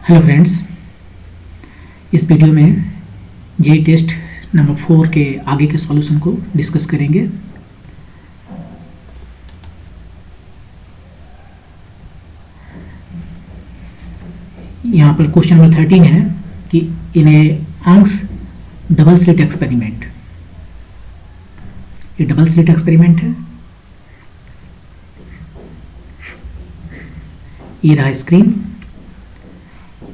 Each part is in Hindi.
हेलो फ्रेंड्स, इस वीडियो में जेई टेस्ट नंबर 4 के आगे के सॉल्यूशन को डिस्कस करेंगे। यहाँ पर क्वेश्चन नंबर 13 है कि इन ए आंक्स डबल स्लिट एक्सपेरिमेंट, ये डबल स्लिट एक्सपेरिमेंट है। ये रहा स्क्रीन,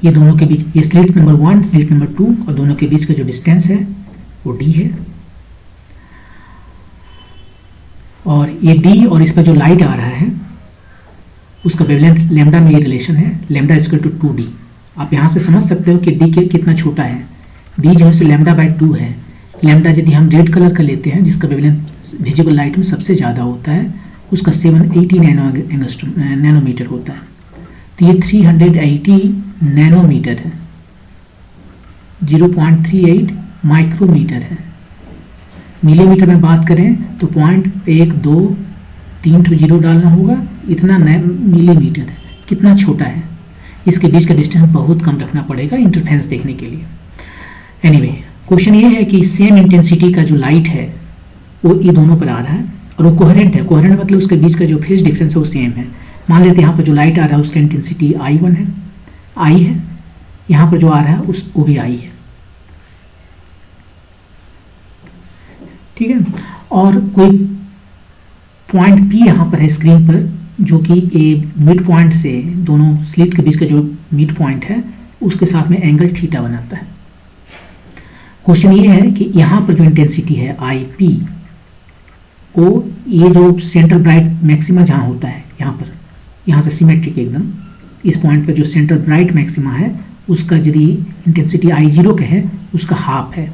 ये दोनों के बीच, ये स्लिट नंबर 1 स्लिट नंबर 2 और दोनों के बीच का जो डिस्टेंस है वो d है। और ये d और इस पर जो लाइट आ रहा है उसका वेवलेंथ लैम्डा में ये रिलेशन है, लैम्डा इक्वल टू 2d। आप यहाँ से समझ सकते हो कि d के कितना छोटा है। d जो है सो लैम्डा बाई 2 है। लैम्डा यदि हम रेड कलर का लेते हैं जिसका वेवलेंथ विजिबल लाइट में सबसे ज़्यादा होता है, उसका 780 नैनोमीटर होता है। तो ये 380 नैनोमीटर है, 0.38 माइक्रोमीटर है। मिलीमीटर में बात करें तो 0.123 तो जीरो डालना होगा, इतना मिलीमीटर है। कितना छोटा है, इसके बीच का डिस्टेंस बहुत कम रखना पड़ेगा इंटरफेरेंस देखने के लिए। एनीवे, क्वेश्चन ये है कि सेम इंटेंसिटी का जो लाइट है वो ये दोनों पर आ रहा है और वो कोहेरेंट है। कोहेरेंट मतलब उसके बीच का जो फेज डिफरेंस है वो सेम है। मान लेते हैं यहाँ पर जो लाइट आ रहा है उसका इंटेंसिटी I1 है, I है। यहाँ पर जो आ रहा है वो भी I है, ठीक है। और कोई पॉइंट P यहाँ पर है स्क्रीन पर, जो कि ए मिड पॉइंट से दोनों स्लिट के बीच का जो मिड पॉइंट है उसके साथ में एंगल थीटा बनाता है। क्वेश्चन ये है कि यहाँ पर जो इंटेंसिटी है IP को, ये जो सेंट्रल ब्राइट मैक्सिमा जहाँ होता है यहाँ से सिमेट्रिक एकदम इस पॉइंट पर जो सेंट्रल ब्राइट मैक्सिमा है उसका यदि इंटेंसिटी I0 का है उसका हाफ है।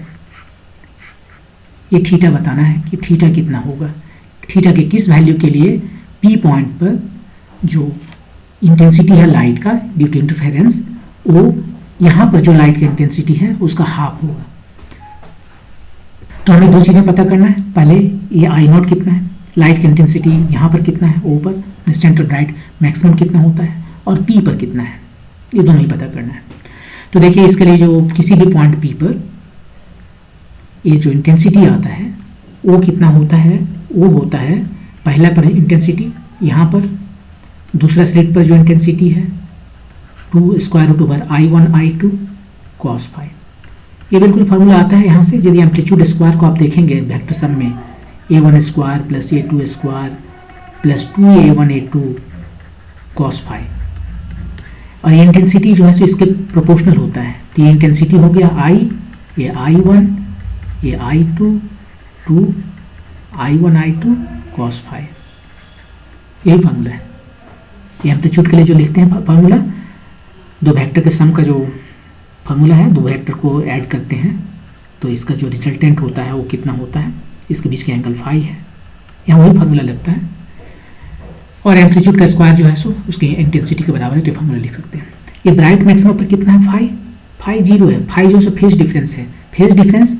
ये थीटा बताना है कि थीटा कितना होगा। थीटा के किस वैल्यू के लिए P पॉइंट पर जो इंटेंसिटी है लाइट का ड्यू टू इंटरफेरेंस, वो यहाँ पर जो लाइट की इंटेंसिटी है उसका हाफ होगा। तो हमें दो चीज़ें पता करना है। पहले ये I0 कितना है, लाइट की इंटेंसिटी यहाँ पर कितना है, O पर सेंट्रल ब्राइट मैक्सिमम कितना होता है, और P पर कितना है, ये दोनों ही पता करना है। तो देखिए, इसके लिए जो किसी भी पॉइंट P पर ये जो इंटेंसिटी आता है वो कितना होता है, वो होता है पहला पर इंटेंसिटी, यहाँ पर दूसरा स्लिट पर जो इंटेंसिटी है 2 square root over I1 I2 cos phi. ये बिल्कुल फार्मूला आता है यहाँ से। यदि एम्पलीट्यूड स्क्वायर को आप देखेंगे वेक्टर सम में, A1 square plus A2 square plus 2A1 A2 cos phi, और ये इंटेंसिटी जो है सो इसके प्रोपोर्शनल होता है। तो ये इंटेंसिटी हो गया I, ये I1, ये I2, 2 I1 I2 cos phi. यही फार्मूला है। ये एम्पलीट्यूड के लिए जो लिखते हैं फार्मूला, दो वेक्टर के सम का जो फार्मूला है, दो वेक्टर को ऐड करते हैं तो इसका जो रिजल्टेंट होता है वो कितना होता है, इसके बीच का एंगल फाई है। यहाँ वही फार्मूला लगता है। और एम्पलीट्यूड का स्क्वायर जो है सो उसकी इंटेंसिटी के बराबर है, तो ये फार्मूला लिख सकते हैं। ये ब्राइट मैक्सिमा पर कितना है, फाई 0 है। फाई जो है फेज डिफरेंस है। फेज डिफरेंस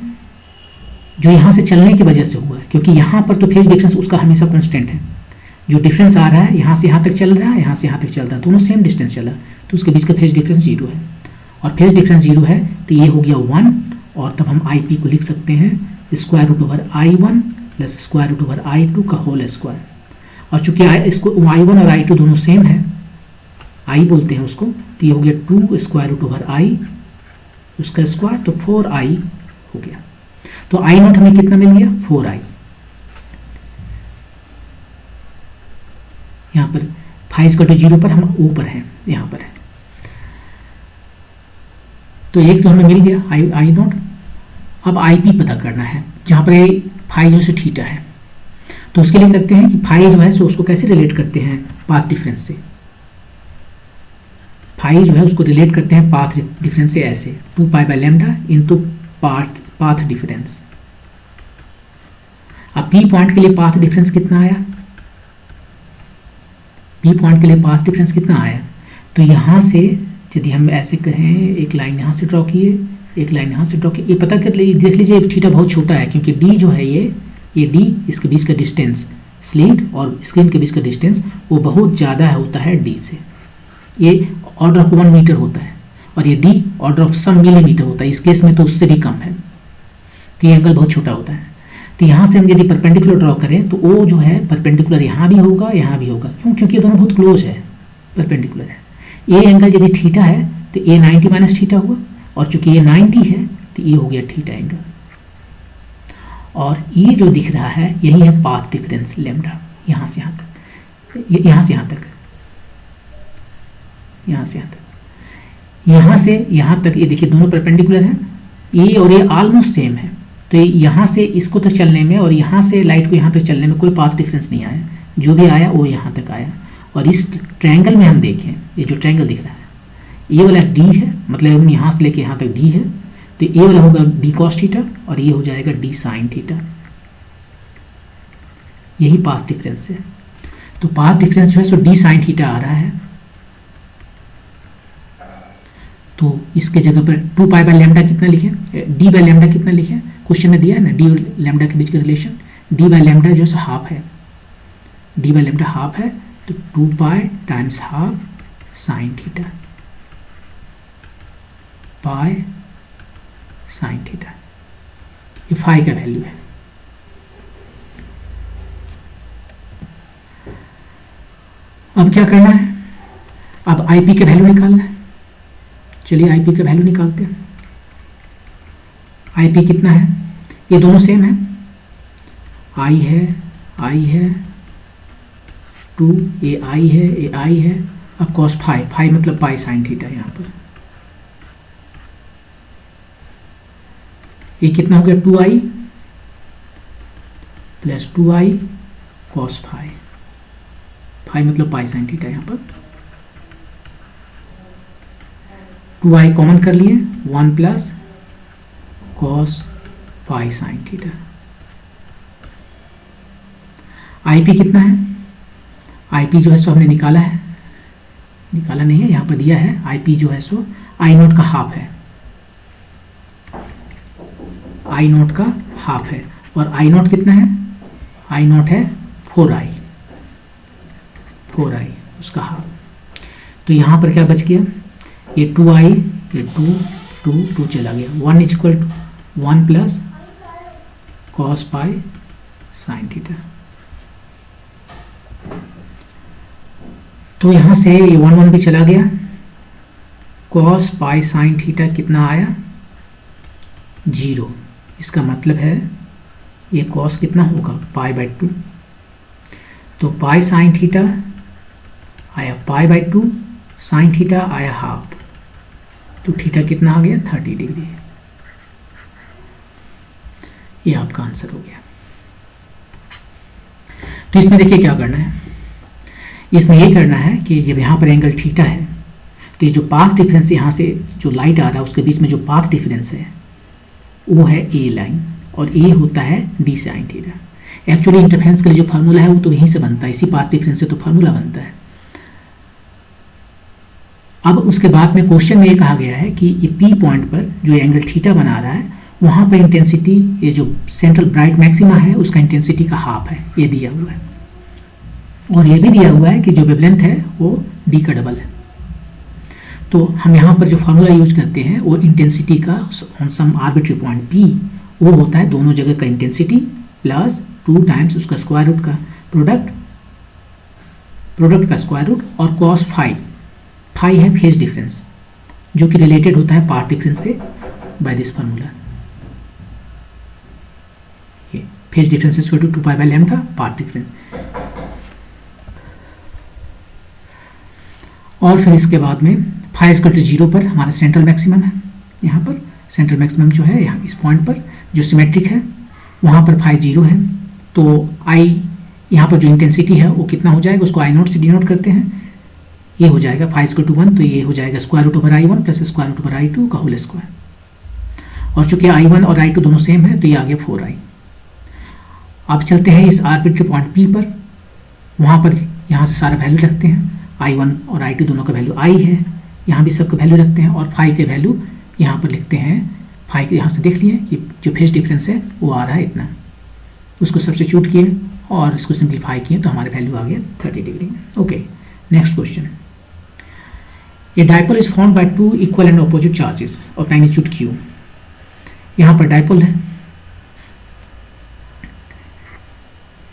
जो यहाँ से चलने की वजह से हुआ है, क्योंकि यहाँ पर तो फेज डिफरेंस उसका हमेशा कॉन्स्टेंट है। जो डिफरेंस आ रहा है यहाँ से यहाँ तक चल रहा है, यहाँ से यहाँ तक चल रहा है, दोनों सेम डिस्टेंस चला, तो उसके बीच का फेज डिफरेंस 0 है। और फेज डिफरेंस 0 है तो ये हो गया 1, और तब हम IP को लिख सकते हैं square root over I1 plus square root over I2 का होल स्क्वायर। और चूंकि I1 और I2 दोनों सेम है, I बोलते हैं उसको, तो ये हो गया 2 स्क्वायर रूट ओवर I उसका स्क्वायर, तो 4I हो गया। तो I0 हमें कितना मिल गया, 4I। यहाँ पर फाई इक्वल टू 0 पर हम O पर हैं, यहाँ पर है, तो एक तो हमें मिल गया I0। अब IP पता करना है, जहाँ पर ये फाई जो से थीटा है। तो उसके लिए करते हैं कि फाई जो है सो उसको कैसे रिलेट करते हैं, पाथ डिफरेंस से। फाई जो है उसको रिलेट करते हैं पाथ डिफरेंस से, ऐसे 2 pi by lambda into path difference. अब P पॉइंट के लिए पाथ डिफरेंस कितना आया, P पॉइंट के लिए पाथ डिफरेंस कितना आया, तो यहाँ से यदि हम ऐसे कहें, एक लाइन यहाँ से ड्रॉ किए, एक लाइन यहाँ से ड्रॉ किए, ये पता कर लीजिए, देख लीजिए थीटा बहुत छोटा है, क्योंकि D जो है ये D, इसके बीच का डिस्टेंस स्लिट और स्क्रीन के बीच का डिस्टेंस वो बहुत ज़्यादा होता है D से। ये ऑर्डर ऑफ 1 मीटर होता है, और ये the order of some millimetre होता है, इस केस में तो उससे भी कम है, तो ये एंगल बहुत छोटा होता है। तो यहाँ से हम यदि परपेंडिकुलर ड्रॉ करें तो ओ जो है परपेंडिकुलर यहाँ भी होगा, यहाँ भी होगा, क्यों? क्योंकि ये दोनों बहुत क्लोज है, परपेंडिकुलर है। ए एंगल यदि थीटा है तो ए 90 माइनस थीटा हुआ, और चूंकि ये 90 है तो ये हो गया थीटा एंगल। और ये जो दिख रहा है यही है पाथ डिफरेंस लेम्डा, यहाँ से यहाँ तक, यहाँ से यहाँ तक, यहाँ से यहाँ तक, यहाँ से यहाँ तक। ये देखिए दोनों परपेंडिकुलर हैं, ये और ये ऑलमोस्ट सेम है, तो यहाँ से इसको तक चलने में और यहाँ से लाइट को यहाँ तक चलने में कोई पाथ डिफरेंस नहीं आया, जो भी आया वो यहाँ तक आया। और इस ट्रायंगल में हम देखें, ये जो ट्रायंगल दिख रहा है ये वाला डी है, मतलब यहाँ से लेके यहाँ तक डी है, तो ये वाला होगा डी कॉस थीटा और ये हो जाएगा डी साइन थीटा। यही पाथ डिफरेंस है। तो पाथ डिफरेंस जो है सो डी साइन थीटा आ रहा है। तो इसके जगह पर 2 पाई बाय लैम्डा कितना लिखे, डी बाय लैम्डा कितना लिखे, क्वेश्चन में दिया है ना डी और लैम्डा के बीच का रिलेशन। डी बाय लैम्डा जो है हाफ है, डी बाय लैम्डा हाफ है, तो 2 पाई टाइम्स हाफ साइन थीटा, पाई साइन थीटा, ये फाई का वैल्यू है। अब क्या करना है, अब आईपी का वैल्यू निकालना है। चलिए आईपी का वैल्यू निकालते हैं। आईपी कितना है, ये दोनों सेम है, आई है 2, ये आई है, ये आई है। अब कॉस फाई, फाई मतलब पाई साइन थीटा, यहाँ पर ये कितना हो गया 2i plus 2i cos phi, phi मतलब पाई साइन थीटा। यहाँ पर 2i कॉमन कर लिए, 1 plus cos pi sine theta. IP कितना है, आईपी जो है सो हमने निकाला है, निकाला नहीं है, यहाँ पर दिया है। आईपी जो है सो आई नोट का हाफ है, आई नोट का हाफ है। और आई नोट कितना है, आई नोट है 4i, उसका हाफ। तो यहाँ पर क्या बच गया, ये 2i, ये 2 चला गया, 1 equal to 1 plus cos pi sine theta. तो यहाँ से ये 1 भी चला गया, कॉस पाई साइन थीटा कितना आया 0। इसका मतलब है ये कॉस कितना होगा पाई बाई 2, तो पाई साइन थीटा आया पाई बाई 2, साइन थीटा आया हाफ, तो थीटा कितना आ गया 30 डिग्री। ये आपका आंसर हो गया। तो इसमें देखिए क्या करना है, इसमें ये करना है कि जब यहाँ पर एंगल थीटा है तो ये जो पाथ डिफरेंस यहाँ से जो लाइट आ रहा है उसके बीच में जो पाथ डिफरेंस है वो है ए लाइन, और ए होता है D sine theta. Actually interference के लिए जो फार्मूला है वो तो यहीं से बनता है, इसी पाथ डिफरेंस से तो फार्मूला बनता है। अब उसके बाद में क्वेश्चन में ये कहा गया है कि ये पी पॉइंट पर जो एंगल थीटा बना रहा है वहाँ पर इंटेंसिटी, ये जो सेंट्रल ब्राइट मैक्सिमा है उसका इंटेंसिटी का हाफ है, ये दिया हुआ है। और ये भी दिया हुआ है कि जो वेवलेंथ है वो डी का डबल है। तो हम यहाँ पर जो फार्मूला यूज करते हैं वो इंटेंसिटी का on some arbitrary point P, वो होता है दोनों जगह का इंटेंसिटी प्लस 2 टाइम्स उसका स्क्वायर रूट का प्रोडक्ट का स्क्वायर रूट, और कॉस फाई, फाई है फेज डिफरेंस जो कि रिलेटेड होता है पाथ डिफरेंस से बाय दिस फार्मूला। ये phase difference is equal to 2 pi by lambda path difference. और फिर इसके बाद में फाई इक्वल टू 0 पर हमारा सेंट्रल मैक्सिमम है। यहाँ पर सेंट्रल मैक्सिमम जो है यहाँ इस पॉइंट पर जो सिमेट्रिक है वहाँ पर फाई 0 है, तो आई यहाँ पर जो इंटेंसिटी है वो कितना हो जाएगा, उसको आई नोट से डिनोट करते हैं। ये हो जाएगा फाई इक्वल टू 1, तो ये हो जाएगा square root over i1 plus square root over i2 का होल स्क्वायर। और चूंकि i1 और i2 दोनों सेम है तो ये आ गया 4i। अब चलते हैं इस आर्बिट्री पॉइंट P पर, वहाँ पर यहाँ से सारा वैल्यू रखते हैं, i1 और i2 दोनों का वैल्यू i है, यहाँ भी सबका वैल्यू रखते हैं, और फाई के वैल्यू यहाँ पर लिखते हैं। फाई के यहाँ से देख लिए कि जो फेज डिफरेंस है वो आ रहा है इतना, उसको सब्स्टिट्यूट किए और इसको सिंप्लीफाई किए तो हमारे वैल्यू आ गया 30 degree. Okay, next question. A dipole is formed by two equal and opposite charges और मैग्नीट्यूड q। यहाँ पर डाइपोल है,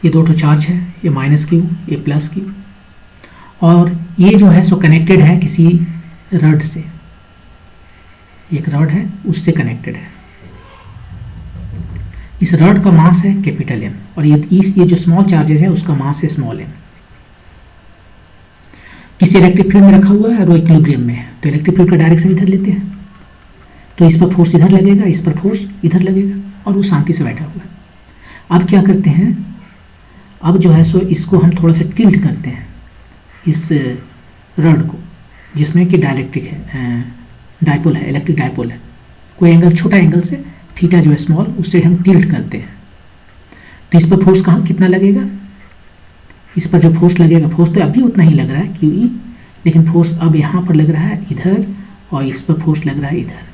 ये दो ठो चार्ज है, ये माइनस क्यू, ये प्लस क्यू, और ये जो है सो कनेक्टेड है किसी रड से, एक रड है उससे कनेक्टेड है। इस रड का मास है कैपिटल M और ये जो स्मॉल चार्जेस है उसका मास है स्मॉल m। किसी इलेक्ट्रिक फील्ड में रखा हुआ है और वो इक्विलिब्रियम में है, तो इलेक्ट्रिक फील्ड का डायरेक्शन इधर लेते हैं, तो इस पर फोर्स इधर लगेगा, इस पर फोर्स इधर लगेगा, और वो शांति से बैठा हुआ है। अब क्या करते हैं, अब जो है सो इसको हम थोड़ा सा टिल्ट करते हैं, इस रड को जिसमें कि डाइलेक्ट्रिक है, डाइपोल है, इलेक्ट्रिक डाइपोल है, कोई एंगल छोटा एंगल से थीटा जो है स्मॉल, उससे हम टिल्ट करते हैं। तो इस पर फोर्स कहाँ कितना लगेगा, इस पर जो फोर्स लगेगा, फोर्स तो अभी उतना ही लग रहा है क्यू, लेकिन फोर्स अब यहाँ पर लग रहा है इधर, और इस पर फोर्स लग रहा है इधर।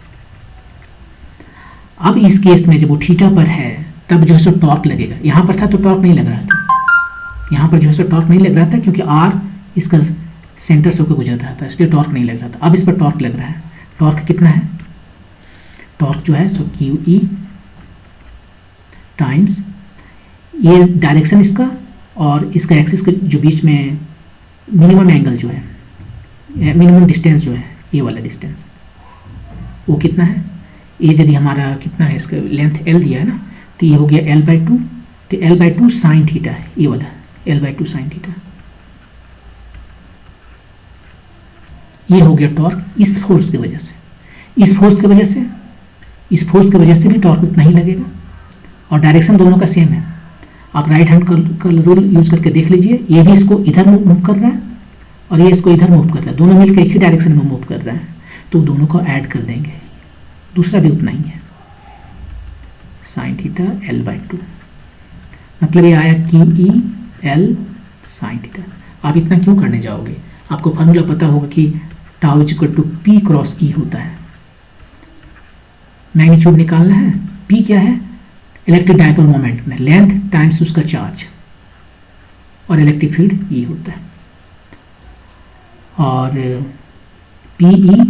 अब इस केस में जब वो थीटा पर है तब जो है सो टॉर्क लगेगा, यहाँ पर था तो टॉर्क नहीं लग रहा था, यहाँ पर जो है सो टॉर्क नहीं लग रहा था क्योंकि R इसका सेंटर से होकर गुजर रहा था, इसलिए टॉर्क नहीं लग रहा था। अब इस पर टॉर्क लग रहा है, टॉर्क कितना है, टॉर्क जो है सो QE टाइम्स ये डायरेक्शन इसका और इसका एक्सिस के जो बीच में मिनिमम एंगल जो है, मिनिमम डिस्टेंस जो है, ये वाला डिस्टेंस वो कितना है, ये यदि हमारा कितना है, इसका लेंथ L दिया है ना, तो ये हो गया L/2, तो L/2 साइन थीटा है, ये वाला L/2 साइन थीटा। ये हो गया टॉर्क इस फोर्स की वजह से, इस फोर्स की वजह से, इस फोर्स की वजह से भी टॉर्क उतना ही लगेगा, और डायरेक्शन दोनों का सेम है। आप right hand curl rule use करके देख लीजिए, ये भी इसको इधर मूव कर रहा है और ये इसको इधर मूव कर रहा है, दोनों मिलकर एक ही डायरेक्शन में मूव कर रहा है, तो दोनों को ऐड कर देंगे, दूसरा भी उतना ही है, साइन थीटा L/2, मतलब ये आया QE L साइन थीटा। आप इतना क्यों करने जाओगे, आपको फार्मूला पता होगा कि tau is equal to P cross E होता है। मैग्नीट्यूड निकालना है, P क्या है, इलेक्ट्रिक डाइपोल मोमेंट में लेंथ टाइम्स उसका चार्ज, और इलेक्ट्रिक फील्ड E होता है, और PE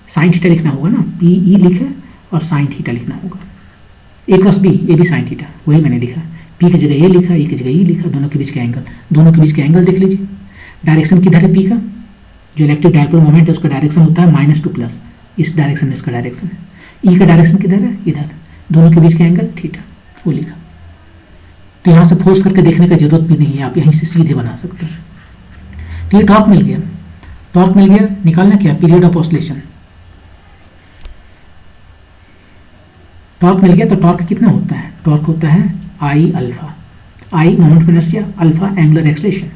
साइन थीटा लिखना होगा ना, PE लिखे और साइन थीटा लिखना होगा, A क्रॉस B, ये भी साइन थीटा, वही मैंने लिखा, P की जगह ये लिखा, E की जगह E लिखा, दोनों के बीच का एंगल, दोनों के बीच का एंगल देख लीजिए। डायरेक्शन किधर है P का, जो इलेक्ट्रिक डाइपोल मोमेंट है उसका डायरेक्शन होता है -2+, इस डायरेक्शन में इसका डायरेक्शन है, E का डायरेक्शन किधर है, इधर, दोनों के बीच का एंगल थीटा, वो लिखा। तो यहाँ से फोर्स करके देखने का जरूरत भी नहीं है, आप यहीं से सीधे बना सकते हैं। तो ये टॉर्क मिल गया, टॉर्क मिल गया, निकालना क्या, पीरियड ऑफ ऑसिलेशन। टॉर्क मिल गया तो टॉर्क कितना होता है, टॉर्क होता है I alpha, I moment of inertia, alpha angular acceleration,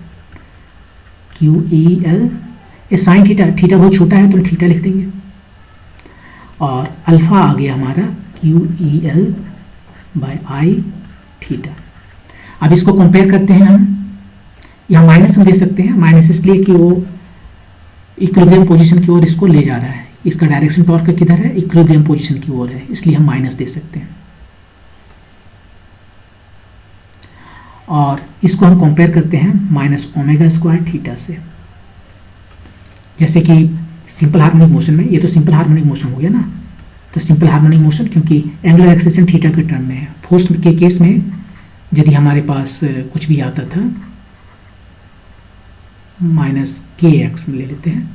QEL, ये साइन थीटा, थीटा बहुत छोटा है तो थीटा लिख देंगे, और अल्फा आ गया हमारा QEL बाय I थीटा। अब इसको कंपेयर करते हैं हम, यहाँ माइनस हम दे सकते हैं, माइनस इसलिए कि वो इक्विलिब्रियम पोजीशन की ओर इसको ले जा रहा है, इसका डायरेक्शन टॉर्क का किधर है, इक्विलिब्रियम पोजीशन की ओर है, इसलिए हम माइनस दे सकते हैं। और इसको हम कंपेयर करते हैं -ω² थीटा से, जैसे कि सिंपल हार्मोनिक मोशन में, ये तो सिंपल हार्मोनिक मोशन हो गया ना, तो सिंपल हार्मोनिक मोशन क्योंकि एंगुलर एक्सेलरेशन थीटा के टर्म में है। फोर्स के केस में यदि हमारे पास कुछ भी आता था, -kx ले लेते हैं,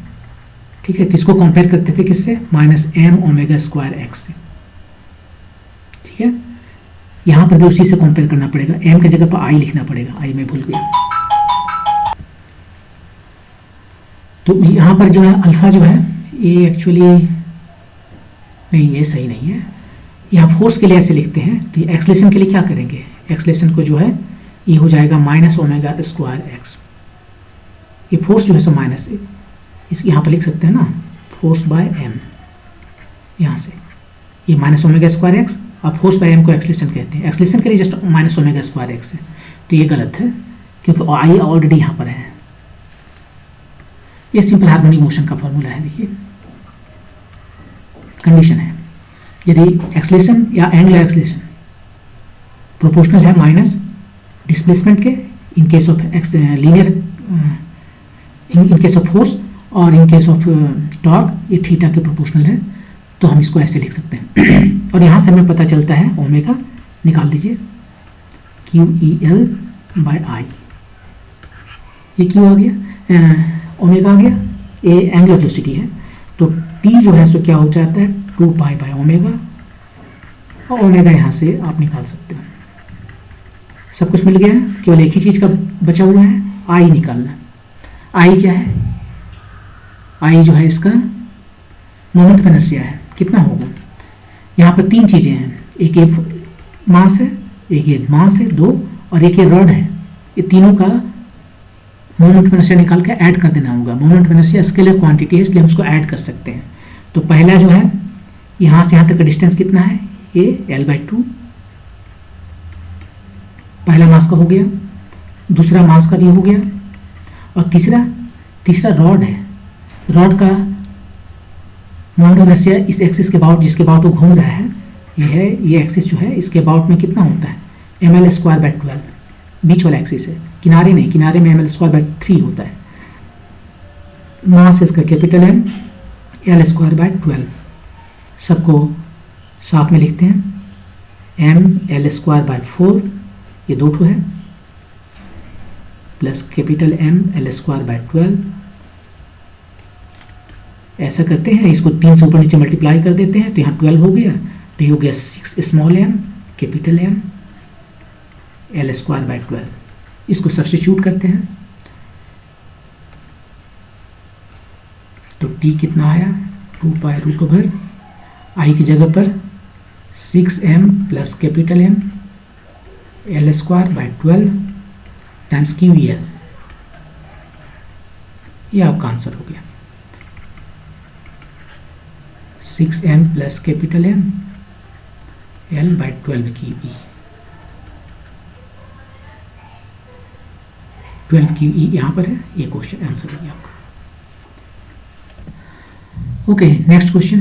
ठीक है, तो इसको कंपेयर करते थे किससे, -mω² से, ठीक है। यहाँ पर भी उसी से कंपेयर करना पड़ेगा, m की जगह पर I लिखना पड़ेगा, I मैं भूल गया। तो यहाँ पर जो है अल्फा जो है ये एक्चुअली नहीं, ये सही नहीं है, यहाँ फोर्स के लिए ऐसे लिखते हैं, तो एक्सलेशन के लिए क्या करेंगे, एक्सलेशन को जो है ये हो जाएगा -ω²x, ये फोर्स जो है सो माइनस, इस यहाँ पर लिख सकते हैं ना, फोर्स बाय m, यहाँ से ये -ω²x, अब फोर्स बाय m को एक्सलेशन कहते हैं, एक्सलेशन के लिए जस्ट -ω²x है, तो ये गलत है क्योंकि I ऑलरेडी यहाँ पर है। ये सिंपल हार्मोनिक मोशन का फॉर्मूला है, देखिए कंडीशन है, यदि एक्सलेशन या एंगुलर एक्सलेशन प्रोपोर्शनल है माइनस डिस्प्लेसमेंट के in case of linear, in case of force, और इन केस ऑफ टॉर्क ये थीटा के प्रोपोर्शनल है, तो हम इसको ऐसे लिख सकते हैं। और यहाँ से हमें पता चलता है ओमेगा निकाल दीजिए, QEL बाय आई, ये क्यू आ गया, ओमेगा आ गया, ए एंगुलर वेलोसिटी है, तो P जो है सो क्या हो जाता है 2 पाई बाय ओमेगा, और ओमेगा यहाँ से आप निकाल सकते हो। सब कुछ मिल गया है, केवल एक ही चीज़ का बचा हुआ है, आई निकालना। आई क्या है, आई जो है इसका मोमेंट ऑफ इनर्शिया है, कितना होगा। यहाँ पर तीन चीज़ें हैं, एक ये मास है, एक ये मास है 2, और एक ये रॉड है। ये तीनों का मोमेंट ऑफ इनर्शिया निकाल के ऐड कर देना होगा। Moment of inertia scalar quantity है, इसलिए हम उसको ऐड कर सकते हैं। तो पहला जो है यहाँ से यहाँ तक का डिस्टेंस कितना है, ये L/2, पहला मास का हो गया, दूसरा मास का भी हो गया, और तीसरा रॉड है। रॉड का मोमेंट ऑफ इनर्शिया इस एक्सिस के अबाउट, जिसके अबाउट वो घूम रहा है, ये है, ये एक्सिस जो है इसके अबाउट में कितना होता है, ml²/12, बीच वाला एक्सिस है, किनारे नहीं, किनारे में ml²/3 होता है। मास इसका कैपिटल M, L²/12, सबको साथ में लिखते हैं, ml²/4, ये 2 ठो है, प्लस कैपिटल M L²/12। ऐसा करते हैं, इसको 3 से ऊपर नीचे मल्टीप्लाई कर देते हैं, तो यहाँ 12 हो गया, तो ये हो गया 6 small m capital M L²/12। इसको सब्स्टिट्यूट करते हैं, तो t कितना आया 2 पाई रूट ओवर आई की जगह पर 6m plus capital M L²/12 times QEL, ये आपका आंसर हो गया। 6m plus capital M L/12 QE, 12 QE यहाँ पर है, ये क्वेश्चन आंसर हो गया आपका। Okay, next question.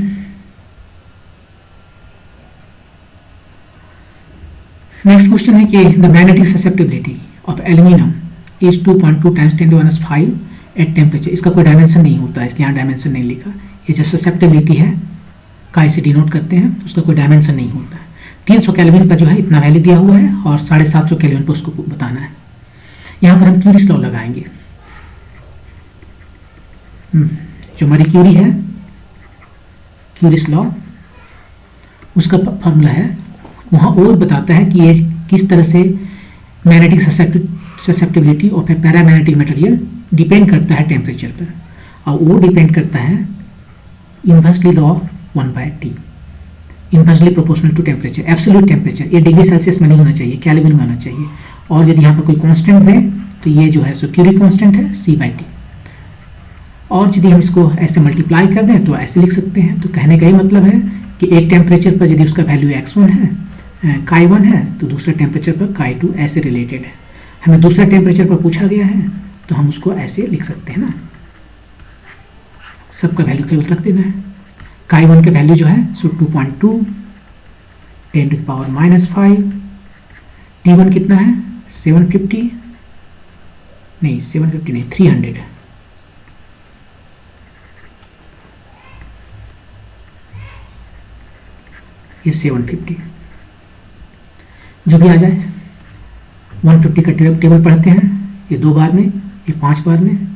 Next question है कि the magnetic susceptibility of aluminium is 2.2 times 10⁻⁵ at temperature. इसका कोई डायमेंशन नहीं होता है, इसलिए यहाँ डायमेंशन नहीं लिखा। ये जो ससेप्टिबिलिटी है काय से डिनोट करते हैं, उसका कोई डायमेंशन नहीं होता है। 300 केल्विन पर जो है इतना वैल्यू दिया हुआ है, और 750 केल्विन पर उसको बताना है। यहाँ पर हम क्यूरिस लॉ लगाएंगे। जो मरी क्यूरी है, क्यूरिस लॉ, उसका फॉर्मूला है, वहाँ और बताता है कि ये किस तरह से magnetic susceptibility of a paramagnetic material depend करता है टेम्परेचर पर, और वो डिपेंड करता है inversely law 1/T, inversely proportional to temperature, absolute temperature. ये डिग्री सेल्सियस में नहीं होना चाहिए, केल्विन में होना चाहिए। और यदि यहाँ पर कोई कांस्टेंट दें तो ये जो है सो क्यूरी कांस्टेंट है C/T। और यदि हम इसको ऐसे मल्टीप्लाई कर दें तो ऐसे लिख सकते हैं। तो कहने का ही मतलब है कि एक टेम्परेचर पर यदि उसका वैल्यू x1 है, chi1 है, तो दूसरे टेम्परेचर पर chi2 ऐसे रिलेटेड है। हमें दूसरे टेम्परेचर पर पूछा गया है, तो हम उसको ऐसे लिख सकते हैं ना, सबका वैल्यू केवल रख देना है। chi1 के वैल्यू जो है सो 2.2 10⁻⁵, T1 कितना है 750 नहीं 300 है। ये 750 जो भी आ जाए, 150 का टेबल पढ़ते हैं, ये 2 बार में, ये 5 बार में,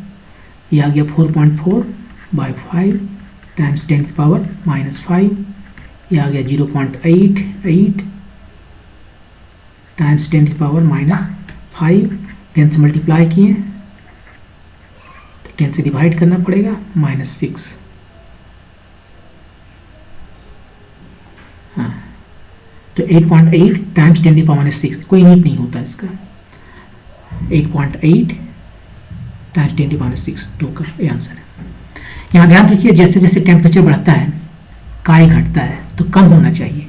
ये आ गया 4.4/5 टाइम्स 10⁻⁵, ये आ गया 0.88 टाइम्स 10⁻⁵। 10 से मल्टीप्लाई किए तो 10 से डिवाइड करना पड़ेगा, -6। हाँ, तो 8.8 टाइम्स 10⁻⁶, कोई यूनिट नहीं होता इसका। 8.8 टाइम्स 10⁻⁶, 2 का ये आंसर है। यहाँ ध्यान रखिए, जैसे जैसे टेम्परेचर बढ़ता है काय घटता है, तो कम होना चाहिए।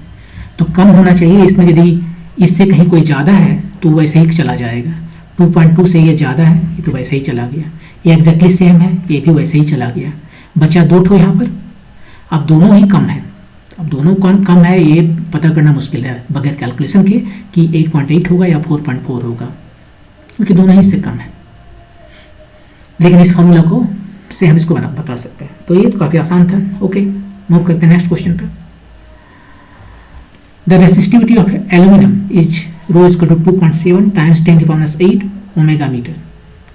तो कम होना चाहिए, इसमें यदि इससे कहीं कोई ज़्यादा है तो वैसे ही चला जाएगा। 2.2 से ये ज़्यादा है, ये तो वैसे ही चला गया। ये एग्जैक्टली सेम है, ये भी वैसे ही चला गया। बचा 2 ठो यहाँ पर। अब दोनों ही कम है, अब दोनों कम है, ये पता करना मुश्किल है बगैर कैलकुलेशन के कि 8.8 होगा या 4.4 होगा, क्योंकि दोनों ही इससे कम है। लेकिन इस फॉर्मूला को से हम इसको बता सकते हैं। तो ये तो काफ़ी आसान था। ओके, मूव करते हैं नेक्स्ट क्वेश्चन पे। The resistivity of aluminium is rho is to 2.7 times 10⁸ omega metre.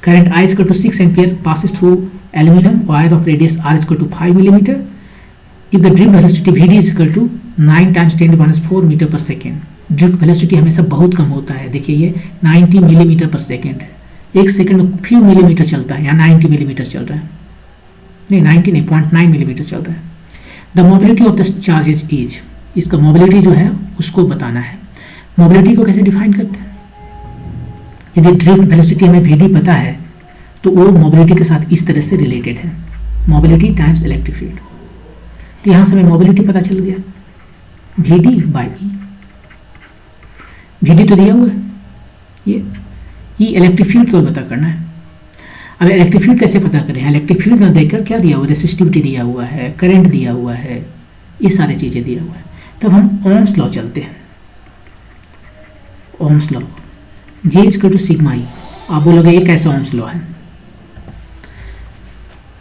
Current I is equal to 6 ampere passes through aluminum wire of radius R is equal to 5 millimeter. If the drift velocity Vd is equal to 9 times 10⁻4 metre पर सेकेंड। ड्रिफ्ट वेलोसिटी हमेशा बहुत कम होता है। देखिए ये 90 मिलीमीटर पर सेकेंड है। एक सेकेंड में फ्यू मिलीमीटर चलता है, यहाँ 90 मिलीमीटर चल रहा है, नहीं 90 नहीं 0.9 मिलीमीटर चल रहा है। The mobility of the charges is, इसका मोबिलिटी जो है उसको बताना है। मोबिलिटी को कैसे डिफाइन करते हैं? यदि ड्रिफ्ट वेलोसिटी हमें Vd पता है तो वो मोबिलिटी के साथ इस तरह से रिलेटेड है, मोबिलिटी टाइम्स इलेक्ट्रिक फील्ड। तो यहाँ से हमें मोबिलिटी पता चल गया, Vd बाई ई। Vd तो दिया हुआ है, ये ई इलेक्ट्रिक फील्ड केवल पता करना है। अब इलेक्ट्रिक फील्ड कैसे पता करें? इलेक्ट्रिक फील्ड में देखकर क्या दिया हुआ है, रेसिस्टिविटी दिया हुआ है, करंट दिया हुआ है, ये सारी चीज़ें दिया हुआ है। तब हम ओम्स लॉ चलते हैं। Ohm's law J equal to sigma E. आप बोलोगे ये कैसा ओम्स लॉ है?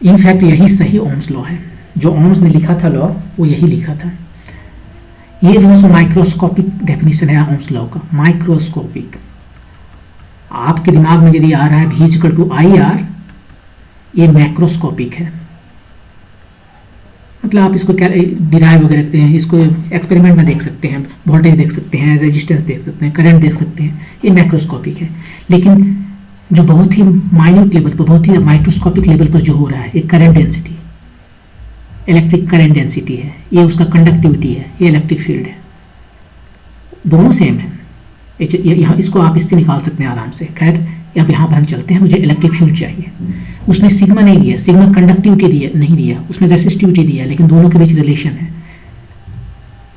इनफैक्ट यही सही ओम्स लॉ है। जो ओम्स ने लिखा था लॉ वो यही लिखा था। ये जो है सो माइक्रोस्कोपिक डेफिनेशन है ओम्स लॉ का, माइक्रोस्कोपिक। आपके दिमाग में यदि आ रहा है V equal to I R, ये मैक्रोस्कोपिक है। मतलब आप इसको क्या डिराइव वगैरह हैं, इसको एक्सपेरिमेंट में देख सकते हैं, वोल्टेज देख सकते हैं, रेजिस्टेंस देख सकते हैं, करंट देख सकते हैं, ये मैक्रोस्कोपिक है। लेकिन जो बहुत ही माइन्यूट लेवल पर, बहुत ही माइक्रोस्कोपिक लेवल पर जो हो रहा है, एक current density, electric current density है, ये उसका कंडक्टिविटी है, ये इलेक्ट्रिक फील्ड है, दोनों सेम है। यहाँ इसको आप इससे निकाल सकते हैं आराम से। खैर अब यहाँ पर हम चलते हैं, मुझे इलेक्ट्रिक फील्ड चाहिए। उसने सिग्मा नहीं दिया, सिग्मा कंडक्टिविटी दिया नहीं दिया, उसने रेसिस्टिविटी दिया, लेकिन दोनों के बीच रिलेशन है।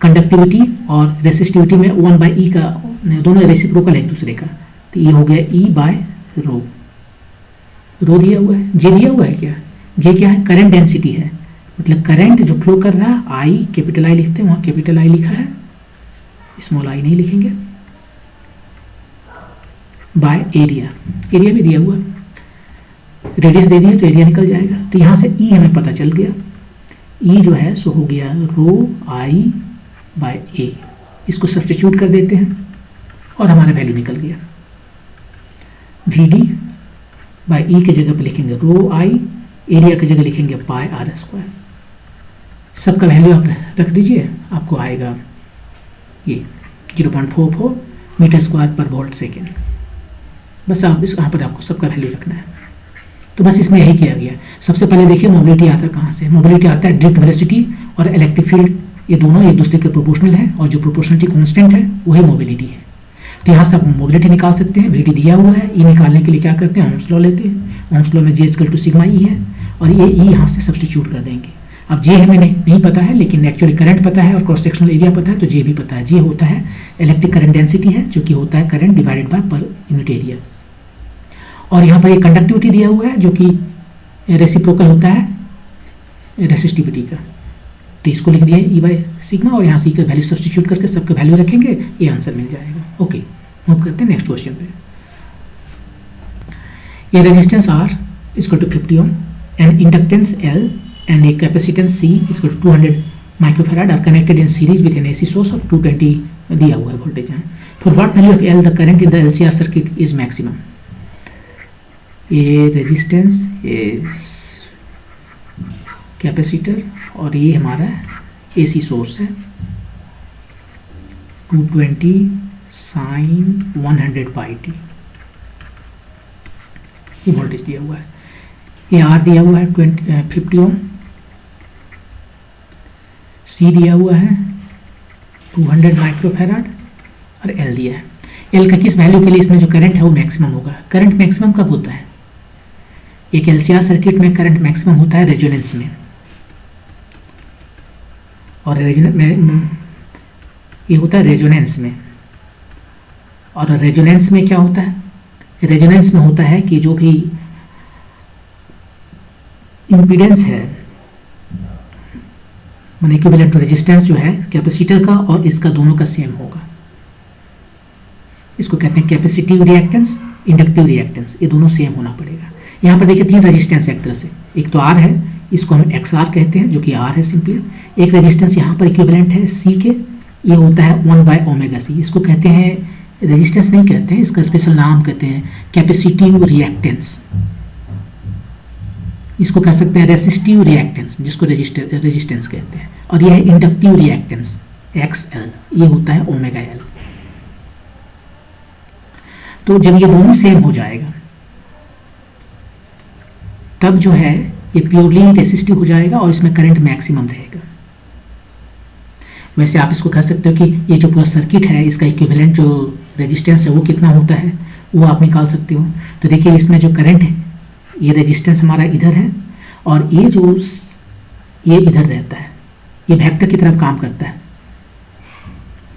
कंडक्टिविटी और रेसिस्टिविटी में 1/e का, दोनों रेसिप्रोकल है एक दूसरे का। तो ये हो गया E बाय रो। रो दिया हुआ है, जे दिया हुआ है क्या? जे क्या है? करंट डेंसिटी है, मतलब करंट जो फ्लो कर रहा है, आई कैपिटल आई लिखते हैं, वहाँ कैपिटल आई लिखा है, स्मॉल आई नहीं लिखेंगे, बाय एरिया। एरिया भी दिया हुआ है, रेडियस दे दिया तो एरिया निकल जाएगा। तो यहाँ से E हमें पता चल गया, E जो है सो हो गया रो आई बाय ए। इसको सब्स्टिट्यूट कर देते हैं और हमारा वैल्यू निकल गया। Vd बाय E की जगह पे लिखेंगे रो आई, एरिया की जगह लिखेंगे पाई आर स्क्वायर। सबका वैल्यू आप रख दीजिए, आपको आएगा ये 0.44 मीटर स्क्वायर पर वोल्ट सेकेंड। बस आप इस यहाँ पर आपको सबका वैल्यू रखना है। तो बस इसमें यही किया गया। सबसे पहले देखिए मोबिलिटी आता है कहाँ से? मोबिलिटी आता है ड्रिफ्ट वेलोसिटी और इलेक्ट्रिक फील्ड, ये दोनों एक दूसरे के प्रोपोर्शनल है, और जो प्रोपोर्शनलिटी कांस्टेंट है वही मोबिलिटी है। तो यहाँ से आप मोबिलिटी निकाल सकते हैं। Vd दिया हुआ है, E निकालने के लिए क्या करते हैं? ओम्स लॉ लेते हैं। ओम्स लॉ में J equal to sigma E है, और ये E यहाँ से सब्स्टिट्यूट कर देंगे। अब J हमें नहीं पता है, लेकिन एक्चुअली करंट पता है और क्रॉस सेक्शनल एरिया पता है, तो J भी पता है। J होता है इलेक्ट्रिक करंट डेंसिटी है, जो कि होता है current divided by per unit area. और यहाँ पर ये कंडक्टिविटी दिया हुआ है, जो कि रेसिप्रोकल होता है रेसिस्टिविटी का। तो इसको लिख दिया E बाय सिग्मा, और यहाँ से का वैल्यू सब्स्टिट्यूट करके सबका वैल्यू रखेंगे, ये आंसर मिल जाएगा। ओके, मूव करते हैं नेक्स्ट क्वेश्चन पे। ये resistance R equal to 50 ohm and inductance L and a capacitance C equal to 200 microfarad are connected in series with an AC source of 220 दिया हुआ है वोल्टेज है। For what value of L the current in the LCR circuit is maximum. ये रेजिस्टेंस इज कैपेसिटर और ये हमारा AC सोर्स है, 220 साइन 100 पाई टी। ये वोल्टेज दिया हुआ है, ये R दिया हुआ है 50 ओम, C दिया हुआ है 200 माइक्रोफैराड और L दिया है। L का किस वैल्यू के लिए इसमें जो करंट है वो मैक्सिमम होगा? करंट मैक्सिमम कब होता है? एक LCR सर्किट में करंट मैक्सिमम होता है रेजोनेंस में, और रेजोनेंस में ये होता है रेजोनेंस में। और रेजोनेंस में क्या होता है? रेजोनेंस में होता है कि जो भी इम्पीडेंस है, माने इक्विवेलेंट टू रेजिस्टेंस जो है कैपेसिटर का और इसका दोनों का सेम होगा। इसको कहते हैं कैपेसिटिव रिएक्टेंस, इंडक्टिव रिएक्टेंस, ये दोनों सेम होना पड़ेगा। यहाँ पर देखिए 3 रेजिस्टेंस एक तरह से, एक तो आर है, इसको हम एक्स आर कहते हैं जो कि आर है सिंपली। एक रेजिस्टेंस यहाँ पर इक्विवेलेंट है सी के, ये होता है 1/ओमेगा सी। इसको कहते हैं, रेजिस्टेंस नहीं कहते हैं, इसका स्पेशल नाम कहते हैं कैपेसिटिव रिएक्टेंस। इसको कह सकते हैं रेसिस्टिव रिएक्टेंस, जिसको रेजिस्टेंस कहते हैं। और यह है इंडक्टिव रिएक्टेंस एक्स एल, ये होता है ओमेगा एल। तो जब ये दोनों सेम हो जाएगा तब जो है ये प्योरली रेसिस्टिव हो जाएगा और इसमें करंट मैक्सिमम रहेगा। वैसे आप इसको कह सकते हो कि ये जो पूरा सर्किट है इसका इक्विवेलेंट जो रेजिस्टेंस है वो कितना होता है, वो आप निकाल सकते हो। तो देखिए इसमें जो करंट है, ये रेजिस्टेंस हमारा इधर है और ये इधर रहता है, ये वेक्टर की तरफ काम करता है।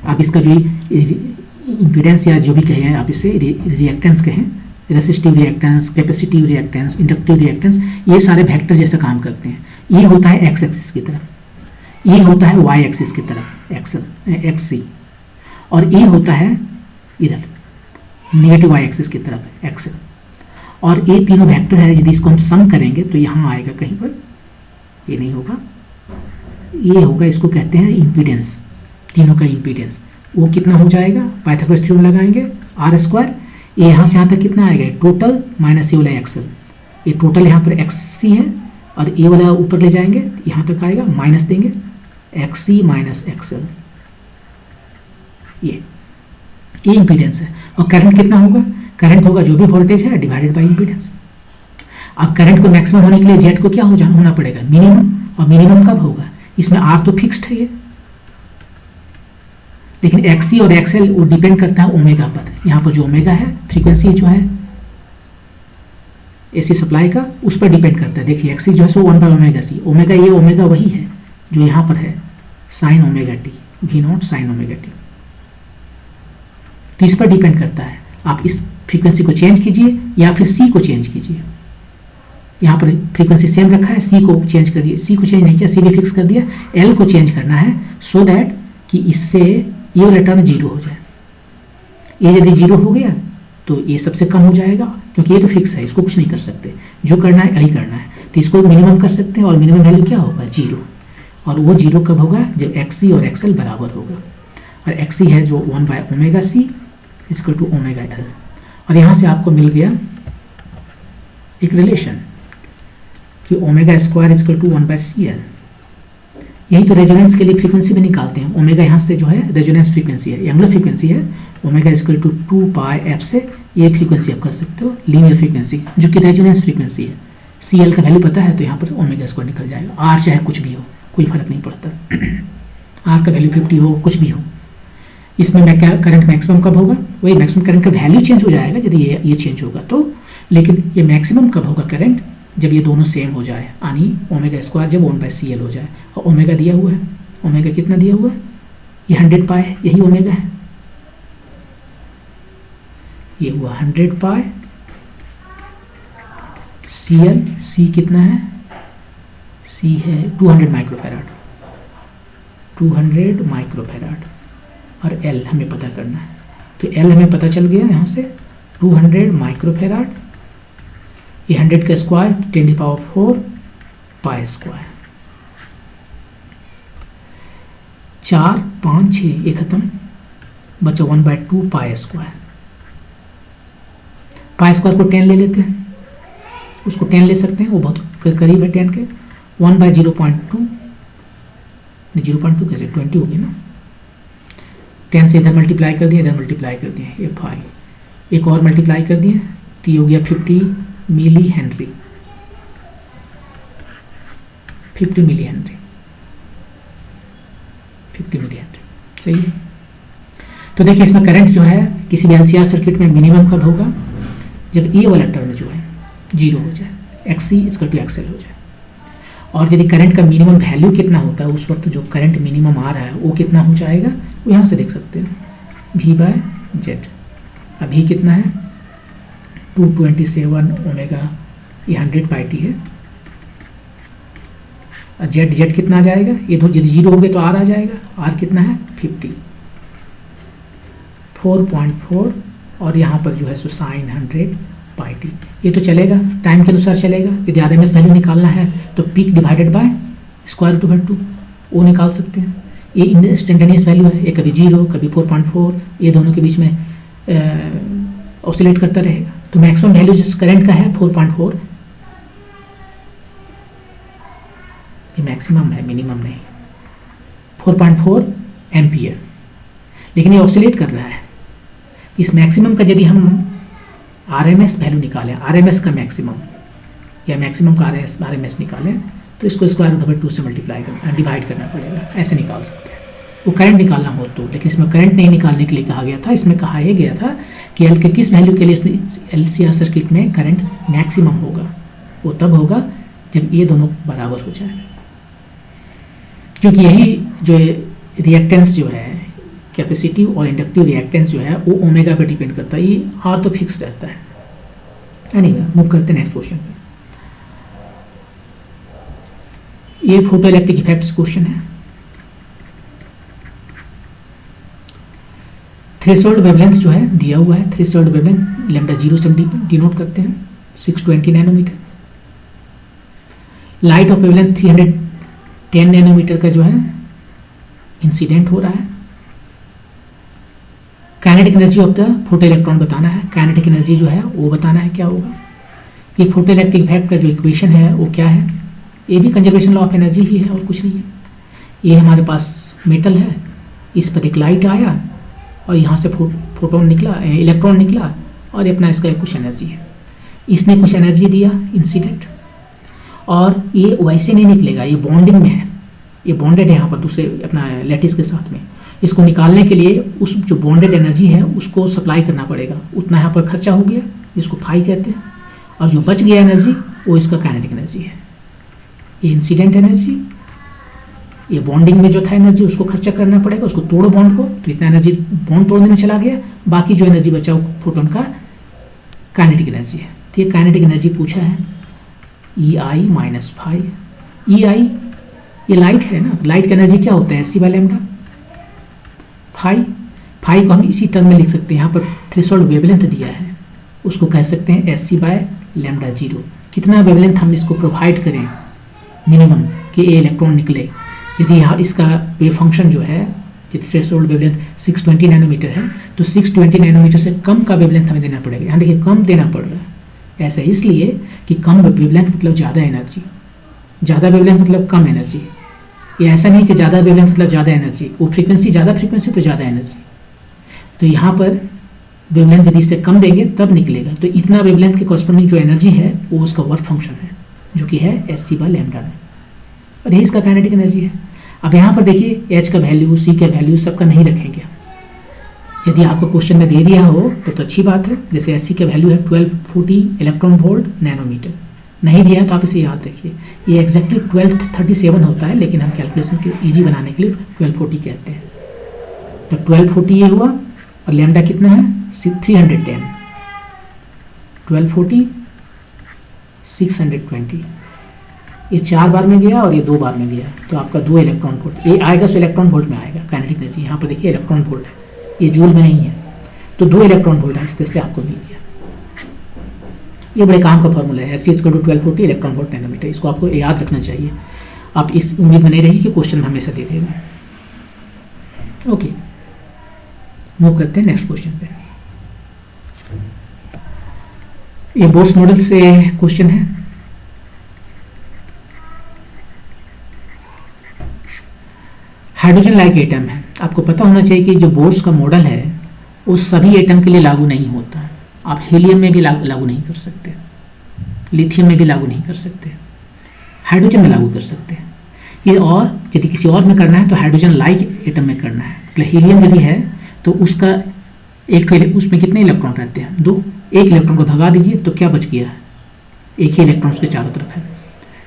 आप इसका जो इम्पीडेंस या जो भी कहें आप इसे रिएक्टेंस कहें, resistive reactance, capacitive reactance, inductive reactance, ये सारे वेक्टर जैसा काम करते हैं। ये होता है एक्स एक्सिस की तरफ, ये होता है वाई एक्सिस की तरफ एक्स सी, और ये होता है इधर नेगेटिव वाई एक्सिस की तरफ एक्स। और ये तीनों वेक्टर है, यदि इसको हम सम करेंगे तो यहाँ आएगा कहीं पर, ये नहीं होगा, ये होगा, इसको कहते हैं इम्पीडेंस, तीनों का इम्पीडेंस। वो कितना हो जाएगा, पाइथागोरस थ्योरम लगाएंगे आर स्क्वायर, ये यहाँ से यहाँ तक कितना आएगा टोटल माइनस ये वाला एक्सएल, ये टोटल यहाँ पर एक्स सी है और ये वाला ऊपर ले जाएंगे यहाँ तक आएगा, माइनस देंगे एक्स सी माइनस एक्सएल, ये इम्पीडेंस है। और करंट कितना होगा, करंट होगा जो भी वोल्टेज है डिवाइडेड बाय इम्पीडेंस। अब करंट को मैक्सिमम होने के लिए जेड को क्या होना पड़ेगा, मिनिमम, और मिनिमम कब होगा, इसमें आर तो फिक्स्ड है ये, लेकिन एक्सी और एक्सएल वो डिपेंड करता है ओमेगा पर। यहाँ पर जो ओमेगा है फ्रीक्वेंसी जो है एसी सप्लाई का, उस पर डिपेंड करता है। देखिए एक्सी जो है सो 1/ओमेगा सी, ओमेगा ये ओमेगा वही है जो यहाँ पर है sine omega T, V naught sine omega T, तो इस पर डिपेंड करता है। आप इस फ्रीक्वेंसी को चेंज कीजिए या फिर सी को चेंज कीजिए। यहाँ पर फ्रीक्वेंसी सेम रखा है, सी को चेंज करिए, सी को चेंज नहीं किया, सी भी फिक्स कर दिया, एल को चेंज करना है सो दैट कि इससे ये वाला टर्म जीरो हो जाए। ये यदि जीरो हो गया तो ये सबसे कम हो जाएगा, क्योंकि ये तो फिक्स है, इसको कुछ नहीं कर सकते, जो करना है यही करना है। तो इसको मिनिमम कर सकते हैं और मिनिमम वैल्यू क्या होगा, जीरो। और वो जीरो कब होगा, जब एक्सी और एक्सएल बराबर होगा। और एक्सी है जो 1/ओमेगा सी इक्वल टू ओमेगा एल। और यहाँ से आपको मिल गया एक रिलेशन कि omega square equal to 1/CL। यही तो रेजोनेंस के लिए फ्रीक्वेंसी भी निकालते हैं। ओमेगा यहाँ से जो है रेजोनेंस फ्रीक्वेंसी है, एंगुलर फ्रीक्वेंसी है, ओमेगा इक्वल टू 2πf से ये फ्रीक्वेंसी आप कर सकते हो लीनियर फ्रीक्वेंसी, जो कि रेजोनेंस फ्रीक्वेंसी है। CL का वैल्यू पता है तो यहाँ पर ओमेगा स्क्वायर निकल जाएगा। आर चाहे कुछ भी हो, कोई फर्क नहीं पड़ता, आर का वैल्यू 50 हो कुछ भी हो। इसमें मैं क्या करंट मैक्सिमम कब होगा, वही मैक्सिमम करंट का वैल्यू चेंज हो जाएगा यदि ये चेंज होगा तो। लेकिन ये मैक्सिमम कब होगा करंट, जब ये दोनों सेम हो जाए, यानी ओमेगा स्क्वायर जब 1/CL हो जाए। और ओमेगा दिया हुआ है, ओमेगा कितना दिया हुआ है, ये 100 पाई, यही ओमेगा है, ये हुआ 100 पाई CL, सी कितना है, सी है 200 माइक्रोफैराड, 200 माइक्रोफैराड। और एल हमें पता करना है, तो एल हमें पता चल गया यहाँ से 200 माइक्रोफैराड, ये 100 का स्क्वायर 10⁴ पाई स्क्वायर, 4 5 6 ये खत्म, बचा 1/2 पाई स्क्वायर। पाई स्क्वायर को 10 ले लेते हैं, उसको 10 ले सकते हैं, वो बहुत करीब है 10 के। 1/0.2, 0.2 कैसे 20 होगी ना, 10 से इधर मल्टीप्लाई कर दिया, इधर मल्टीप्लाई कर दिया, ये 5, एक और मल्टीप्लाई कर दिया तो ये हो गया 50 milli henry, 50 milli henry, 50 milli henry, सही है। तो देखिए इसमें करंट जो है किसी भी LCR सर्किट में मिनिमम कब होगा, जब ये वाला टर्म जो है जीरो हो जाए, XC इक्वल टू XL हो जाए। और यदि करंट का मिनिमम वैल्यू कितना होता है, उस वक्त जो करंट मिनिमम आ रहा है वो कितना हो जाएगा, वो यहाँ से देख सकते हैं, V/Z। अभी कितना है 227 ओमेगा, ये 100 पाई टी है। जेड कितना आ जाएगा, ये दो यदि जीरो हो गए तो आर आ जाएगा, आर कितना है 50, 4.4, और यहाँ पर जो है सो साइन 100 पाई टी। ये तो चलेगा, टाइम के अनुसार चलेगा। यदि RMS वैल्यू निकालना है तो peak divided by square root over 2 वो निकाल सकते हैं। ये इंस्टेंटेनियस वैल्यू है, ये कभी 0 कभी 4.4, ये दोनों के बीच में ऑसिलेट करता रहेगा। तो मैक्सिमम वैल्यू जिस करंट का है 4.4, ये मैक्सिमम है, मिनिमम नहीं, 4.4 एम्पियर, लेकिन ये ऑसिलेट कर रहा है। इस मैक्सिमम का यदि हम RMS वैल्यू निकालें, RMS का मैक्सिमम या मैक्सिमम का RMS निकालें, तो इसको स्क्वायर रूट ओवर 2 से मल्टीप्लाई करना, डिवाइड करना पड़ेगा, ऐसे निकाल सकते हैं। वो करंट निकालना हो तो, लेकिन इसमें करंट नहीं निकालने के लिए कहा गया था। इसमें कहा यह गया था कि एल के किस वैल्यू के लिए LCR सर्किट में करंट मैक्सिमम होगा, वो तब होगा जब ये दोनों बराबर हो जाए। क्योंकि यही जो रिएक्टेंस जो है, कैपेसिटिव और इंडक्टिव रिएक्टेंस जो है वो ओमेगा पे डिपेंड करता है। ये R तो फिक्स रहता है। एनीवे, मूव करते हैं नेक्स्ट क्वेश्चन पे। ये फोटो इलेक्ट्रिक इफेक्ट्स क्वेश्चन है। थ्रेशोल्ड वेवलेंथ जो है दिया हुआ है, थ्रेशोल्ड वेवलेंथ लैम्डा 0 से डिनोट करते हैं 620 nanometre. Light of wavelength 310 nanometre का जो है इंसिडेंट हो रहा है। Kinetic energy of the photo electron बताना है। काइनेटिक एनर्जी जो है वो बताना है क्या होगा। ये फोटो इलेक्ट्रिक इफेक्ट का जो इक्वेशन है वो क्या है, ये भी कंजर्वेशन लॉ ऑफ एनर्जी ही है और कुछ नहीं है। ये हमारे पास मेटल है, इस पर एक लाइट आया और यहाँ से फोटोन निकला, इलेक्ट्रॉन निकला, और ये अपना इसका कुछ एनर्जी है। इसने कुछ एनर्जी दिया इंसिडेंट, और ये वैसे नहीं निकलेगा, ये बॉन्डिंग में है, ये बॉन्डेड है यहाँ पर दूसरे अपना लैटिस के साथ में। इसको निकालने के लिए उस जो बॉन्डेड एनर्जी है उसको सप्लाई करना पड़ेगा, उतना यहाँ पर खर्चा हो गया, जिसको फाई कहते हैं। और जो बच गया एनर्जी वो इसका काइनेटिक एनर्जी है। ये इंसिडेंट एनर्जी, ये बॉन्डिंग में जो था एनर्जी उसको खर्चा करना पड़ेगा, उसको तोड़ो बॉन्ड को, तो इतना एनर्जी बॉन्ड तोड़ने में चला गया। बाकी जो एनर्जी बचा वो फोटोन का काइनेटिक एनर्जी है। तो ये काइनेटिक एनर्जी पूछा है EI माइनस फाई। EI ये लाइट है ना, लाइट का एनर्जी क्या होता है SC बाय लैम्डा। फाई को हम इसी टर्म में लिख सकते हैं, यहाँ पर थ्रेशोल्ड वेवलेंथ दिया है, उसको कह सकते हैं SC बाय लैम्डा 0। कितना वेवलेंथ हम इसको प्रोवाइड करें मिनिमम कि ये इलेक्ट्रॉन निकले। यदि यहाँ इसका वेव फंक्शन जो है, यदि थ्रेशोल्ड वेवलेंथ 620 नैनोमीटर है तो 620 नैनोमीटर से कम का वेवलेंथ हमें देना पड़ेगा। यहाँ देखिए कम देना पड़ रहा है, ऐसा इसलिए कि कम वेवलेंथ मतलब ज़्यादा एनर्जी, ज़्यादा वेवलेंथ मतलब कम एनर्जी। ये ऐसा नहीं कि ज़्यादा वेवलेंथ मतलब ज़्यादा एनर्जी, वो फ्रीक्वेंसी ज़्यादा फ्रीक्वेंसी तो ज़्यादा एनर्जी। तो यहाँ पर वेवलेंथ यदि इससे कम देंगे तब निकलेगा। तो इतना वेवलेंथ के कॉरस्पॉन्डिंग जो एनर्जी है वो उसका वर्क फंक्शन है, जो कि है SC बाय लैम्डा में, और यही इसका काइनेटिक एनर्जी है। अब यहाँ पर देखिए H का वैल्यू, C का वैल्यू सबका नहीं रखेंगे। यदि आपको क्वेश्चन में दे दिया हो तो अच्छी बात है। जैसे SC का वैल्यू है 1240 इलेक्ट्रॉन वोल्ट नैनोमीटर, नहीं दिया है तो आप इसे याद रखिए। ये एग्जैक्टली 1237 होता है, लेकिन हम कैलकुलेशन के ईजी बनाने के लिए 1240 कहते हैं। तो 1240 ये हुआ, और लैम्डा कितना है 310, 1240 620, ये 4 बार में गया और ये 2 बार में गया, तो आपका 2 इलेक्ट्रॉन वोल्ट ये आएगा। सो इलेक्ट्रॉन वोल्ट में आएगा काइनेटिक एनर्जी। यहाँ पर देखिए इलेक्ट्रॉन वोल्ट है, ये जूल में नहीं है, तो 2 इलेक्ट्रॉन वोल्ट है, इस तरह से आपको मिल गया। ये बड़े काम का फॉर्मूला है, SC = 1240 इलेक्ट्रॉन वोल्ट नैनोमीटर। इसको आपको याद रखना चाहिए। आप इस उम्मीद में नहीं रही कि क्वेश्चन में हमेशा दे देगा। ओके, मूव करते हैं नेक्स्ट क्वेश्चन पे। ये बोर्स मॉडल से क्वेश्चन है। हाइड्रोजन लाइक एटम है। आपको पता होना चाहिए कि जो बोर्स का मॉडल है वो सभी एटम के लिए लागू नहीं होता। आप हीलियम में भी लागू नहीं कर सकते, लिथियम में भी लागू नहीं कर सकते, हाइड्रोजन में लागू कर सकते हैं ये। और यदि किसी और में करना है तो हाइड्रोजन लाइक एटम में करना है। मतलब हीलियम यदि है तो उसका उसमें कितने इलेक्ट्रॉन रहते हैं 2, एक इलेक्ट्रॉन को भगा दीजिए तो क्या बच गया, एक ही इलेक्ट्रॉन उसके चारों तरफ है।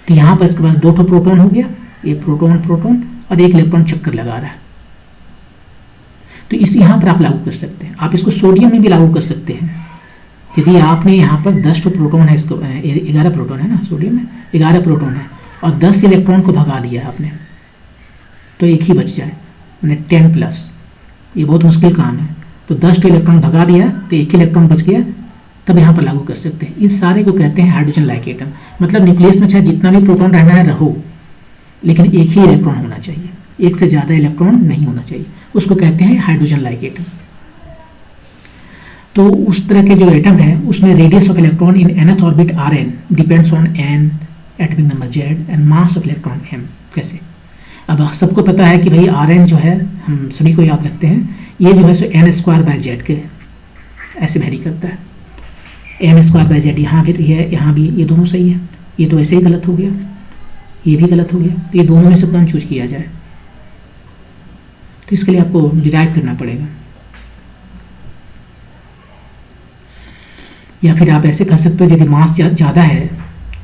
तो यहाँ पर इसके पास 2 प्रोटॉन हो गया, ये प्रोटॉन और एक इलेक्ट्रॉन चक्कर लगा रहा है। तो इस यहाँ पर आप लागू कर सकते हैं। आप इसको सोडियम में भी लागू कर सकते हैं। यदि आपने यहाँ पर 10 प्रोटॉन है, इसको 11 प्रोटॉन है ना, सोडियम में 11 प्रोटॉन है और 10 इलेक्ट्रॉन को भगा दिया है आपने, तो एक ही बच जाए, मैंने 10+। ये बहुत मुश्किल काम है। तो 10 इलेक्ट्रॉन भगा दिया तो एक ही इलेक्ट्रॉन बच गया, तब यहाँ पर लागू कर सकते हैं। इस सारे को कहते हैं हाइड्रोजन लाइक एटम। मतलब न्यूक्लियस में चाहे जितना भी प्रोटॉन रहना है रहो, लेकिन एक ही इलेक्ट्रॉन होना चाहिए, एक से ज़्यादा इलेक्ट्रॉन नहीं होना चाहिए, उसको कहते हैं हाइड्रोजन लाइक एटम। तो उस तरह के जो एटम है उसमें radius of electron in nth orbit Rn depends on n, atomic number Z and mass of electron m। कैसे? अब सबको पता है कि भाई Rn जो है, हम सभी को याद रखते हैं, ये जो है सो n² Z के ऐसे वैरी करता है। m² Z यहाँ भी है, यहाँ भी, ये दोनों सही है। ये तो ऐसे ही गलत हो गया, ये भी गलत हो गया। ये दोनों में से कौन चूज किया जाए? तो इसके लिए आपको डिराइव करना पड़ेगा। या फिर आप ऐसे कर सकते हो, यदि मास ज़्यादा है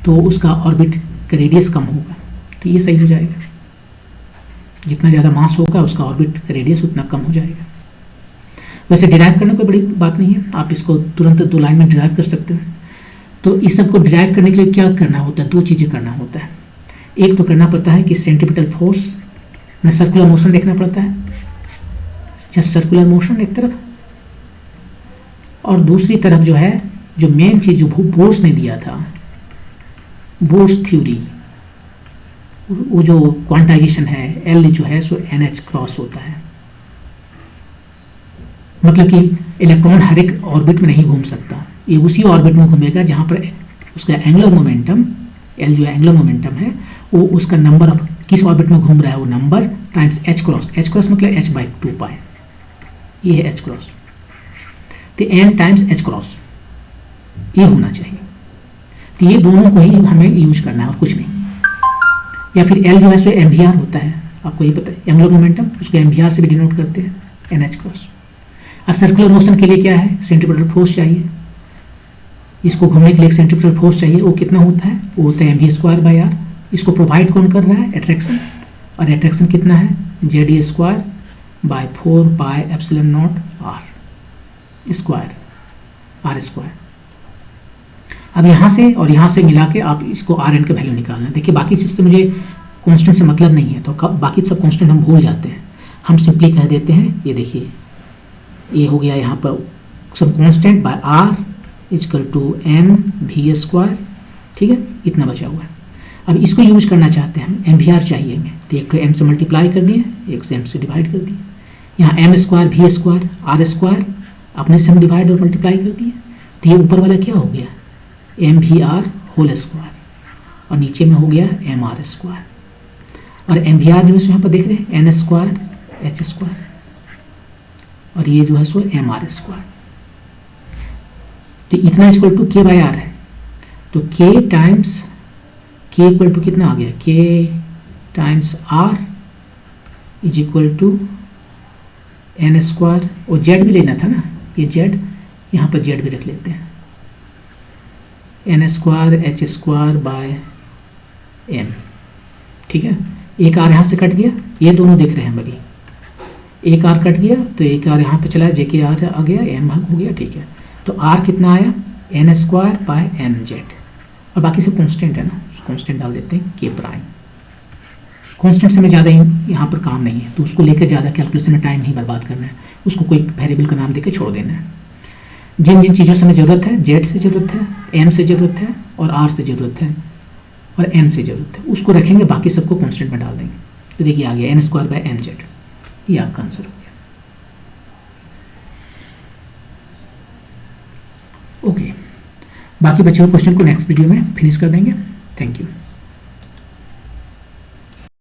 तो उसका ऑर्बिट का रेडियस कम होगा, तो ये सही हो जाएगा। जितना ज़्यादा मास होगा उसका ऑर्बिट का रेडियस उतना कम हो जाएगा। वैसे डिराइव करना कोई बड़ी बात नहीं है, आप इसको तुरंत 2 लाइन में डिराइव कर सकते हैं। तो इस सब को डिराइव करने के लिए क्या करना होता है? 2 चीज़ें करना होता है। एक तो करना पड़ता है कि सेंट्रीपिटल फोर्स में सर्कुलर मोशन देखना पड़ता है, जस्ट सर्कुलर मोशन एक तरफ, और दूसरी तरफ जो है, जो मेन चीज़ जो बोर्स ने दिया था, बोर्स थ्योरी, वो जो क्वांटाइजेशन है, L जो है सो NH क्रॉस होता है। मतलब कि इलेक्ट्रॉन हर एक ऑर्बिट में नहीं घूम सकता, ये उसी ऑर्बिट में घूमेगा जहाँ पर उसका एंगुलर मोमेंटम, L जो एंगुलर मोमेंटम है, वो उसका नंबर ऑफ किस ऑर्बिट में घूम रहा है वो नंबर टाइम्स H क्रॉस मतलब h/2π, ये है H क्रॉस। तो n टाइम्स H क्रॉस ये होना चाहिए। तो ये दोनों को ही हमें यूज करना है और कुछ नहीं। या फिर L जो है सो MVR होता है, आपको ये पता है, एंगुलर मोमेंटम, उसको MVR से भी डिनोट करते हैं, NH क्रॉस। और सर्कुलर मोशन के लिए क्या है? सेंट्रीपिटल फोर्स चाहिए। इसको घूमने के लिए एक सेंट्रीपिटल फोर्स चाहिए, वो कितना होता है? वो होता है mv²/r। इसको प्रोवाइड कौन कर रहा है? एट्रैक्शन। और एट्रैक्शन कितना है? Ze²/4πε0r²। अब यहाँ से और यहाँ से मिला के आप इसको Rn का वैल्यू निकालना है। देखिए बाकी चीज़ से मुझे कांस्टेंट से मतलब नहीं है, तो बाकी सब कांस्टेंट हम भूल जाते हैं, हम सिंपली कह देते हैं, ये देखिए ये हो गया यहाँ पर सब कांस्टेंट बाय R = mv²। ठीक है, इतना बचा हुआ है। अब इसको यूज करना चाहते हैं हम, MVR चाहिए हमें, तो एक तो m से मल्टीप्लाई कर दिए, एक से m से डिवाइड कर दिए। यहाँ m² v² r² अपने से हम डिवाइड और मल्टीप्लाई कर दिए, तो ये ऊपर वाला क्या हो गया? mvr² और नीचे में हो गया mr²। और MVR जो है यहाँ पर देख रहे हैं n² h² और ये जो है सो mr²। तो इतना इक्वल टू k/r है, तो k times k equal to कितना आ गया? k times r is equal to n², और z भी लेना था ना, ये z, यहाँ पर z भी रख लेते हैं, n² h²/m। ठीक है, एक r यहाँ से कट गया, ये दोनों देख रहे हैं अभी, एक r कट गया तो एक r यहाँ पे चला, jkr आ गया, m हो गया। ठीक है, तो r कितना आया? n²/mz, और बाकी सब कांस्टेंट है ना, कांस्टेंट डाल देते हैं k प्राइम। कांस्टेंट से में ज़्यादा यहाँ पर काम नहीं है, तो उसको लेकर ज़्यादा कैलकुलेशन में टाइम नहीं बर्बाद करना है, उसको कोई वेरिएबल का नाम देकर छोड़ देना है। जिन जिन चीज़ों से हमें ज़रूरत है, z से ज़रूरत है, m से ज़रूरत है, और r से ज़रूरत है, और n से ज़रूरत है, उसको रखेंगे, बाकी सबको कांस्टेंट में डाल देंगे। तो देखिए आ गया n²/mz, ये आपका आंसर हो गया। ओके, बाकी बचे हुए क्वेश्चन को नेक्स्ट वीडियो में फिनिश कर देंगे। Thank you.